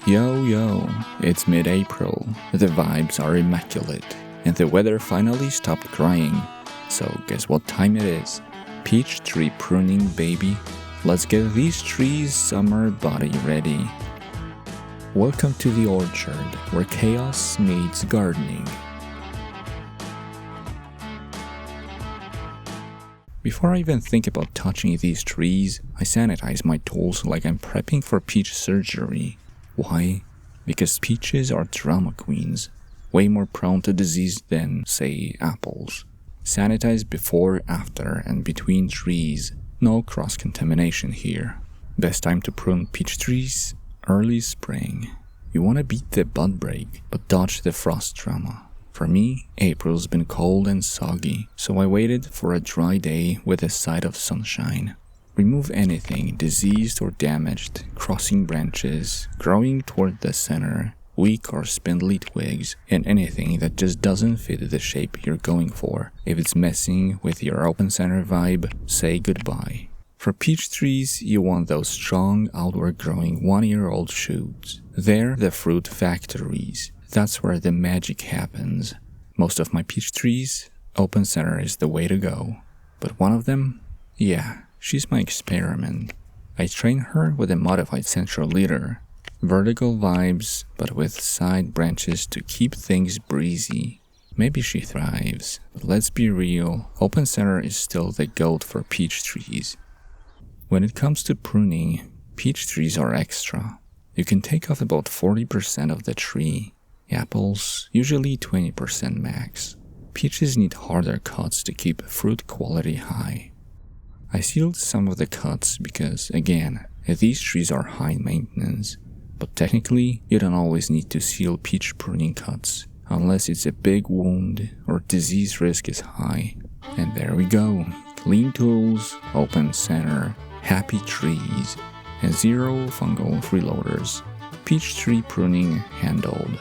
Yo, it's mid-April, the vibes are immaculate, and the weather finally stopped crying. So guess what time it is? Peach tree pruning, baby. Let's get these trees summer body ready. Welcome to the orchard, where chaos meets gardening. Before I even think about touching these trees, I sanitize my tools like I'm prepping for peach surgery. Why? Because peaches are drama queens, way more prone to disease than, say, apples. Sanitize before, after, and between trees. No cross-contamination here. Best time to prune peach trees? Early spring. You want to beat the bud break, but dodge the frost drama. For me, April's been cold and soggy, so I waited for a dry day with a sight of sunshine. Remove anything diseased or damaged, crossing branches, growing toward the center, weak or spindly twigs, and anything that just doesn't fit the shape you're going for. If it's messing with your open center vibe, say goodbye. For peach trees, you want those strong, outward growing 1-year-old shoots. They're the fruit factories. That's where the magic happens. Most of my peach trees, open center is the way to go. But one of them? Yeah. She's my experiment. I train her with a modified central leader. Vertical vibes, but with side branches to keep things breezy. Maybe she thrives, but let's be real, open center is still the goat for peach trees. When it comes to pruning, peach trees are extra. You can take off about 40% of the tree. Apples, usually 20% max. Peaches need harder cuts to keep fruit quality high. I sealed some of the cuts because, again, these trees are high maintenance, but technically you don't always need to seal peach pruning cuts unless it's a big wound or disease risk is high. And there we go, clean tools, open center, happy trees, and 0 fungal freeloaders. Peach tree pruning handled.